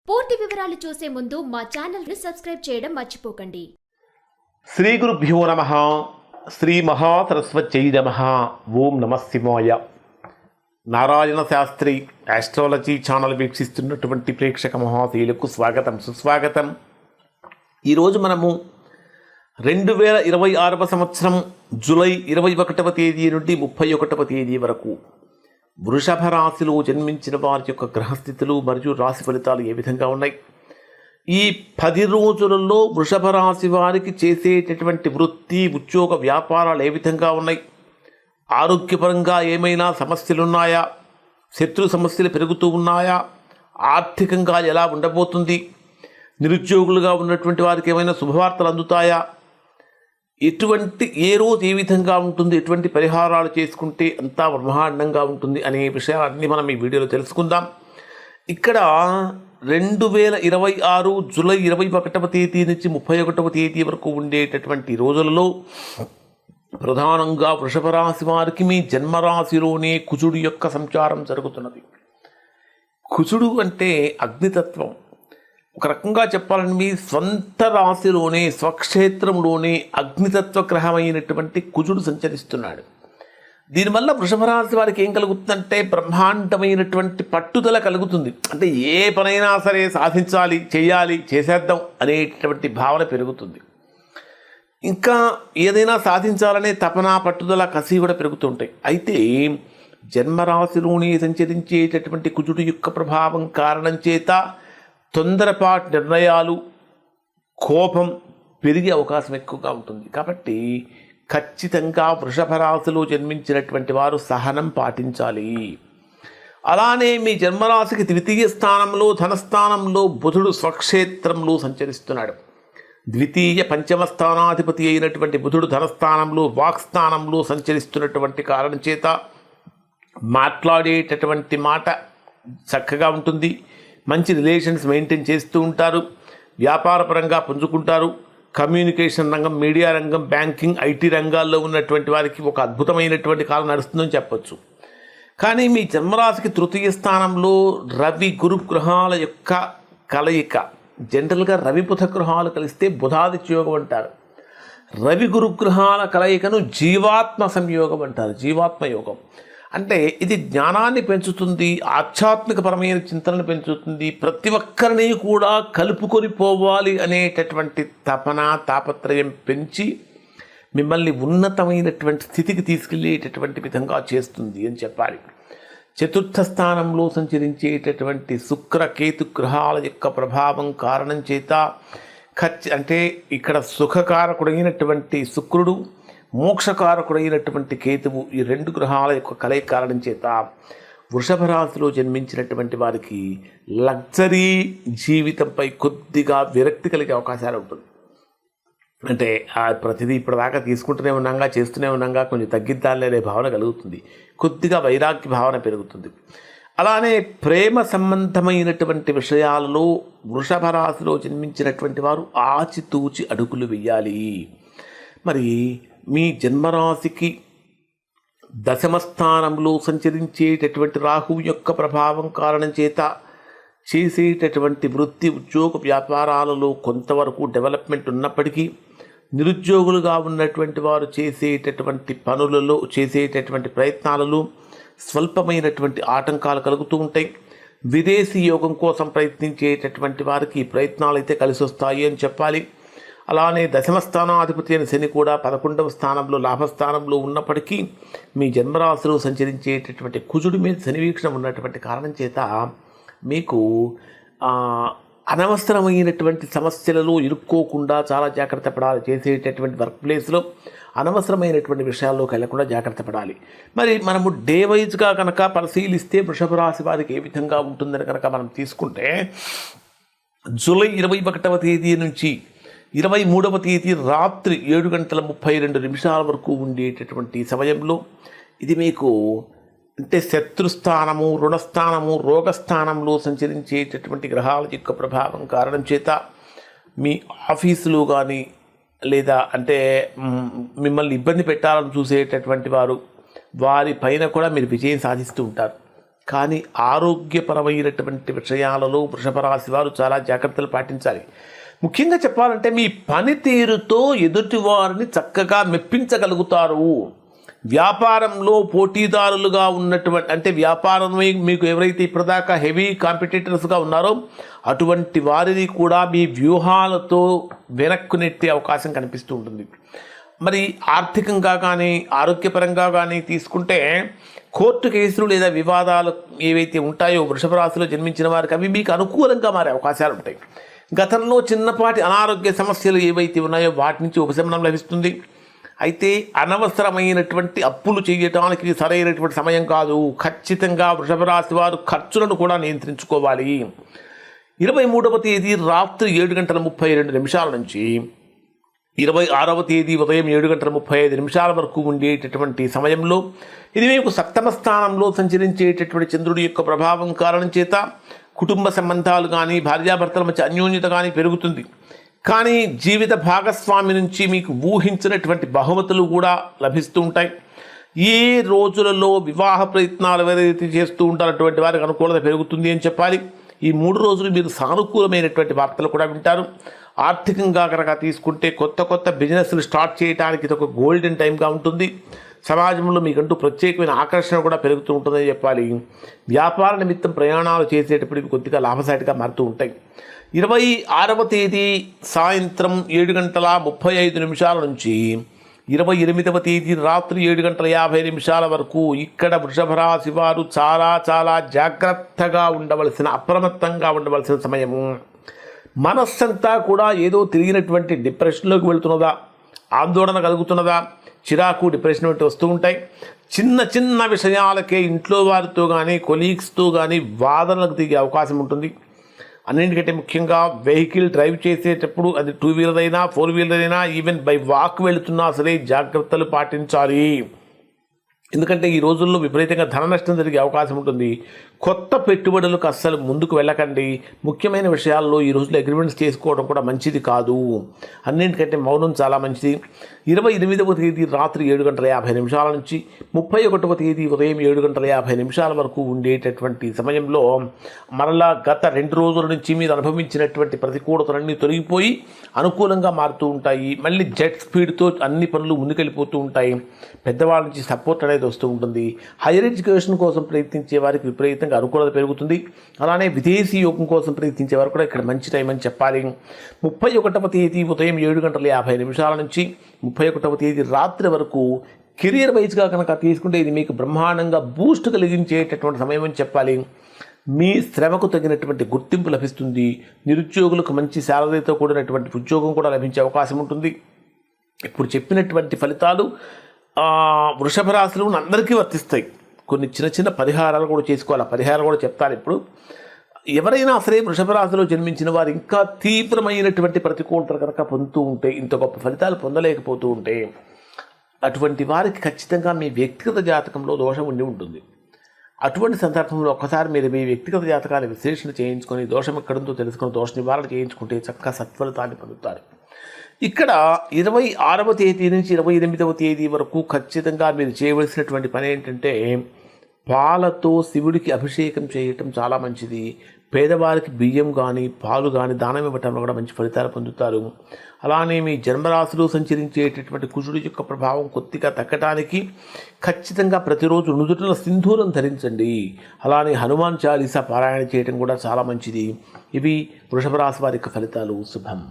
పూర్తి వివరాలు చూసే ముందు మా ఛానల్ ని సబ్స్క్రైబ్ చేయడం మర్చిపోకండి. శ్రీ గురుభ్యో నమః. శ్రీ మహాసరస్వత్యై నమః. ఓం నమః శివాయ. నారాయణ శాస్త్రి ఆస్ట్రాలజీ ఛానల్ వీక్షిస్తున్నటువంటి ప్రేక్షక మహాశీలకు స్వాగతం, సుస్వాగతం. ఈరోజు మనము 2026వ సంవత్సరం జూలై 21వ తేదీ నుండి 31వ తేదీ వరకు వృషభ రాశిలో జన్మించిన వారి యొక్క గ్రహస్థితులు మరియు రాశి ఫలితాలు ఏ విధంగా ఉన్నాయి, ఈ 10 రోజులలో వృషభ రాశి వారికి చేసేటటువంటి వృత్తి, ఉద్యోగ, వ్యాపారాలు ఏ విధంగా ఉన్నాయి, ఆరోగ్యపరంగా ఏమైనా సమస్యలు ఉన్నాయా, శత్రు సమస్యలు పెరుగుతూ ఉన్నాయా, ఆర్థికంగా ఎలా ఉండబోతుంది, నిరుద్యోగులుగా ఉన్నటువంటి వారికి ఏమైనా శుభవార్తలు అందుతాయా, ఏ రోజు ఏ విధంగా ఉంటుంది, ఎటువంటి పరిహారాలు చేసుకుంటే అంతా బ్రహ్మాండంగా ఉంటుంది అనే విషయాలన్నీ మనం ఈ వీడియోలో తెలుసుకుందాం. ఇక్కడ 2026 జూలై 21వ తేదీ నుంచి 31వ తేదీ వరకు ఉండేటటువంటి రోజులలో ప్రధానంగా వృషభ రాశి వారికి మీ జన్మరాశిలోనే కుజుడు యొక్క సంచారం జరుగుతున్నది. కుజుడు అంటే అగ్నితత్వం. ఒక రకంగా చెప్పాలని మీ స్వంత రాశిలోనే, స్వక్షేత్రంలోనే అగ్నితత్వ గ్రహమైనటువంటి కుజుడు సంచరిస్తున్నాడు. దీనివల్ల వృషభ రాశి వారికి ఏం కలుగుతుందంటే బ్రహ్మాండమైనటువంటి పట్టుదల కలుగుతుంది. అంటే ఏ పనైనా సరే సాధించాలి, చేయాలి, చేసేద్దాం అనేటటువంటి భావన పెరుగుతుంది. ఇంకా ఏదైనా సాధించాలనే తపన, పట్టుదల, కసి కూడా పెరుగుతుంటాయి. అయితే జన్మరాశిలోనే సంచరించేటటువంటి కుజుడు యొక్క ప్రభావం కారణం చేత తొందరపాటు నిర్ణయాలు, కోపం పెరిగే అవకాశం ఎక్కువగా ఉంటుంది. కాబట్టి ఖచ్చితంగా వృషభ రాశిలో జన్మించినటువంటి వారు సహనం పాటించాలి. అలానే మీ జన్మరాశికి ద్వితీయ స్థానంలో, ధనస్థానంలో బుధుడు స్వక్షేత్రంలో సంచరిస్తున్నాడు. ద్వితీయ పంచమ స్థానాధిపతి అయినటువంటి బుధుడు ధనస్థానంలో, వాక్స్థానంలో సంచరిస్తున్నటువంటి కారణం చేత మాట్లాడేటటువంటి మాట చక్కగా ఉంటుంది. మంచి రిలేషన్స్ మెయింటైన్ చేస్తూ ఉంటారు. వ్యాపారపరంగా పుంజుకుంటారు. కమ్యూనికేషన్ రంగం, మీడియా రంగం, బ్యాంకింగ్, ఐటీ రంగాల్లో ఉన్నటువంటి వారికి ఒక అద్భుతమైనటువంటి కాలం నడుస్తుందని చెప్పొచ్చు. కానీ మీ జన్మరాశికి తృతీయ స్థానంలో రవి గురు గ్రహాల యొక్క కలయిక. జనరల్గా రవి బుధ గ్రహాలు కలిస్తే బుధాదిత్య యోగం అంటారు. రవి గురు గ్రహాల కలయికను జీవాత్మ సంయోగం అంటారు. జీవాత్మ యోగం అంటే ఇది జ్ఞానాన్ని పెంచుతుంది, ఆధ్యాత్మికపరమైన చింతనను పెంచుతుంది, ప్రతి ఒక్కరిని కూడా కలుపుకొని పోవాలి అనేటటువంటి తపన, తాపత్రయం పెంచి మిమ్మల్ని ఉన్నతమైనటువంటి స్థితికి తీసుకెళ్ళేటటువంటి విధంగా చేస్తుంది అని చెప్పాలి. చతుర్థ స్థానంలో సంచరించేటటువంటి శుక్ర కేతు గ్రహాల యొక్క ప్రభావం కారణం చేత అంటే ఇక్కడ సుఖకారకుడైనటువంటి శుక్రుడు, మోక్షకారకుడైనటువంటి కేతువు, ఈ 2 గ్రహాల యొక్క కలయిక కారణం చేత వృషభ రాశిలో జన్మించినటువంటి వారికి లగ్జరీ జీవితంపై కొద్దిగా విరక్తి కలిగే అవకాశాలు ఉంటుంది. అంటే ప్రతిదీ ఇప్పటిదాకా తీసుకుంటూనే ఉన్నాగా, చేస్తూనే ఉన్నాగా, కొంచెం తగ్గిద్దాలనే భావన కలుగుతుంది. కొద్దిగా వైరాగ్య భావన పెరుగుతుంది. అలానే ప్రేమ సంబంధమైనటువంటి విషయాలలో వృషభ రాశిలో జన్మించినటువంటి వారు ఆచితూచి అడుగులు వేయాలి. మరి మీ జన్మరాశికి దశమ స్థానంలో సంచరించేటటువంటి రాహువు యొక్క ప్రభావం కారణం చేత చేసేటటువంటి వృత్తి, ఉద్యోగ, వ్యాపారాలలో కొంతవరకు డెవలప్మెంట్ ఉన్నప్పటికీ నిరుద్యోగులుగా ఉన్నటువంటి వారు చేసేటటువంటి పనులలో, చేసేటటువంటి ప్రయత్నాలలో స్వల్పమైనటువంటి ఆటంకాలు కలుగుతూ ఉంటాయి. విదేశీ యోగం కోసం ప్రయత్నించేటటువంటి వారికి ఈ ప్రయత్నాలు అయితే కలిసి వస్తాయి అని చెప్పాలి. అలానే దశమ స్థానాధిపతి అయిన శని కూడా 11వ స్థానంలో, లాభస్థానంలో ఉన్నప్పటికీ మీ జన్మరాశిలో సంచరించేటటువంటి కుజుడి మీద శని వీక్షణ ఉన్నటువంటి కారణం చేత మీకు అనవసరమైనటువంటి సమస్యలలో ఇరుక్కోకుండా చాలా జాగ్రత్త పడాలి. చేసేటటువంటి వర్క్ ప్లేస్లో అనవసరమైనటువంటి విషయాల్లోకి వెళ్లకుండా జాగ్రత్త పడాలి. మరి మనము డే వైజ్గా కనుక పరిశీలిస్తే వృషభ రాశి వారికి ఏ విధంగా ఉంటుందని కనుక మనం తీసుకుంటే జూలై 21వ తేదీ నుంచి 23వ తేదీ రాత్రి 7:32 వరకు ఉండేటటువంటి సమయంలో ఇది మీకు అంటే శత్రుస్థానము, రుణస్థానము, రోగస్థానంలో సంచరించేటటువంటి గ్రహాల యొక్క ప్రభావం కారణం చేత మీ ఆఫీసులో కానీ లేదా అంటే మిమ్మల్ని ఇబ్బంది పెట్టాలని చూసేటటువంటి వారి పైన కూడా మీరు విజయం సాధిస్తూ ఉంటారు. కానీ ఆరోగ్యపరమైనటువంటి విషయాలలో వృషభ రాశి వారు చాలా జాగ్రత్తలు పాటించాలి. ముఖ్యంగా చెప్పాలంటే మీ పనితీరుతో ఎదుటి వారిని చక్కగా మెప్పించగలుగుతారు. వ్యాపారంలో పోటీదారులుగా ఉన్నటువంటి అంటే వ్యాపారమే మీకు ఎవరైతే ఇప్పటిదాకా హెవీ కాంపిటీటర్స్గా ఉన్నారో అటువంటి వారిని కూడా మీ వ్యూహాలతో వెనక్కు నెట్టే అవకాశం కనిపిస్తూ ఉంటుంది. మరి ఆర్థికంగా కానీ ఆరోగ్యపరంగా కానీ తీసుకుంటే కోర్టు కేసులు లేదా వివాదాలు ఏవైతే ఉంటాయో వృషభ రాశిలో జన్మించిన వారికి అవి మీకు అనుకూలంగా మారే అవకాశాలు ఉంటాయి. గతంలో చిన్నపాటి అనారోగ్య సమస్యలు ఏవైతే ఉన్నాయో వాటి నుంచి ఉపశమనం లభిస్తుంది. అయితే అనవసరమైనటువంటి అప్పులు చేయడానికి సరైనటువంటి సమయం కాదు. ఖచ్చితంగా వృషభ రాశి వారు ఖర్చులను కూడా నియంత్రించుకోవాలి. 23వ తేదీ రాత్రి 7:32 నుంచి 26వ తేదీ ఉదయం 7:35 వరకు ఉండేటటువంటి సమయంలో ఇది మీకు సప్తమ స్థానంలో సంచరించేటటువంటి చంద్రుడి యొక్క ప్రభావం కారణం చేత కుటుంబ సంబంధాలు కానీ భార్యాభర్తల మధ్య అన్యోన్యత కానీ పెరుగుతుంది. కానీ జీవిత భాగస్వామి నుంచి మీకు ఊహించినటువంటి బహుమతులు కూడా లభిస్తూ ఉంటాయి. ఈ రోజులలో వివాహ ప్రయత్నాలు ఎవరైతే చేస్తూ ఉంటారో అటువంటి వారికి అనుకూలత పెరుగుతుంది అని చెప్పాలి. ఈ 3 రోజులు మీరు సానుకూలమైనటువంటి వార్తలు కూడా వింటారు. ఆర్థికంగా కనుక తీసుకుంటే కొత్త బిజినెస్లు స్టార్ట్ చేయడానికి ఇది ఒక గోల్డెన్ టైంగా ఉంటుంది. సమాజంలో మీకంటూ ప్రత్యేకమైన ఆకర్షణ కూడా పెరుగుతూ ఉంటుందని చెప్పాలి. వ్యాపార నిమిత్తం ప్రయాణాలు చేసేటప్పుడు ఇవి కొద్దిగా లాభసాటిగా మారుతూ ఉంటాయి. 26వ తేదీ సాయంత్రం 7:35 నుంచి 28వ తేదీ రాత్రి 7:50 వరకు ఇక్కడ వృషభ రాశి వారు చాలా జాగ్రత్తగా ఉండవలసిన అప్రమత్తంగా ఉండవలసిన సమయము. మనస్సంతా కూడా ఏదో తిరిగినటువంటి డిప్రెషన్లోకి వెళుతున్నదా, ఆందోళన కలుగుతున్నదా, చిరాకు డిప్రెషన్ వంటి వస్తూ ఉంటాయి. చిన్న విషయాలకే ఇంట్లో వారితో కానీ కొలీగ్స్తో కానీ వాదనలకు దిగే అవకాశం ఉంటుంది. అన్నింటికంటే ముఖ్యంగా వెహికల్ డ్రైవ్ చేసేటప్పుడు అది 2 వీలర్ అయినా 4 వీలర్ అయినా ఈవెన్ బై వాక్ వెళుతున్నా సరే జాగ్రత్తలు పాటించాలి. ఎందుకంటే ఈ రోజుల్లో విపరీతంగా ధన నష్టం జరిగే అవకాశం ఉంటుంది. కొత్త పెట్టుబడులకు అస్సలు ముందుకు వెళ్ళకండి. ముఖ్యమైన విషయాల్లో ఈ రోజుల్లో అగ్రిమెంట్స్ చేసుకోవడం కూడా మంచిది కాదు. అన్నింటికంటే మౌనం చాలా మంచిది. 28వ తేదీ రాత్రి 7:50 నుంచి 31వ తేదీ ఉదయం 7:50 వరకు ఉండేటటువంటి సమయంలో మరలా గత 2 రోజుల నుంచి మీరు అనుభవించినటువంటి ప్రతికూలతలన్నీ తొలగిపోయి అనుకూలంగా మారుతూ ఉంటాయి. మళ్ళీ జెట్ స్పీడ్తో అన్ని పనులు ముందుకెళ్ళిపోతూ ఉంటాయి. పెద్దవాళ్ళ నుంచి సపోర్ట్ అనేది వస్తూ ఉంటుంది. హైయర్ ఎడ్యుకేషన్ కోసం ప్రయత్నించే వారికి విపరీతంగా అనుకూలత పెరుగుతుంది. అలానే విదేశీ యోగం కోసం ప్రయత్నించే వారు కూడా ఇక్కడ మంచి టైం అని చెప్పాలి. 31వ తేదీ ఉదయం 7:50 నుంచి 31వ తేదీ రాత్రి వరకు కెరియర్ వైజ్గా కనుక తీసుకుంటే ఇది మీకు బ్రహ్మాండంగా బూస్ట్ కలిగించేటటువంటి సమయం అని చెప్పాలి. మీ శ్రమకు తగినటువంటి గుర్తింపు లభిస్తుంది. నిరుద్యోగులకు మంచి శాలరీతో కూడినటువంటి ఉద్యోగం కూడా లభించే అవకాశం ఉంటుంది. ఇప్పుడు చెప్పినటువంటి ఫలితాలు వృషభ రాశులు అందరికీ వర్తిస్తాయి. కొన్ని చిన్న పరిహారాలు కూడా చేసుకోవాలి. ఆ పరిహారాలు కూడా చెప్తారు. ఇప్పుడు ఎవరైనా సరే వృషభ రాశిలో జన్మించిన వారు ఇంకా తీవ్రమైనటువంటి ప్రతికూలతలు కనుక పొందుతూ ఉంటే, ఇంత గొప్ప ఫలితాలు పొందలేకపోతూ ఉంటే అటువంటి వారికి ఖచ్చితంగా మీ వ్యక్తిగత జాతకంలో దోషం ఉండి ఉంటుంది. అటువంటి సందర్భంలో ఒక్కసారి మీరు మీ వ్యక్తిగత జాతకాన్ని విశ్లేషణ చేయించుకొని దోషం ఎక్కడుందో తెలుసుకొని దోష నివారణ చేయించుకుంటే చక్కగా సత్ఫలితాన్ని పొందుతారు. ఇక్కడ 26వ తేదీ నుంచి 28వ తేదీ వరకు ఖచ్చితంగా మీరు చేయవలసినటువంటి పని ఏంటంటే పాలతో శివుడికి అభిషేకం చేయటం చాలా మంచిది. పేదవారికి బియ్యం కానీ పాలు కానీ దానం ఇవ్వటంలో కూడా మంచి ఫలితాలు పొందుతారు. అలానే మీ జన్మరాశిలో సంచరించేటటువంటి కుజుడి యొక్క ప్రభావం కొద్దిగా తగ్గటానికి ఖచ్చితంగా ప్రతిరోజు నుదుటిన సింధూరం ధరించండి. అలానే హనుమాన్ చాలీసా పారాయణ చేయటం కూడా చాలా మంచిది. ఇవి వృషభ రాశి వారి యొక్క ఫలితాలు. శుభం.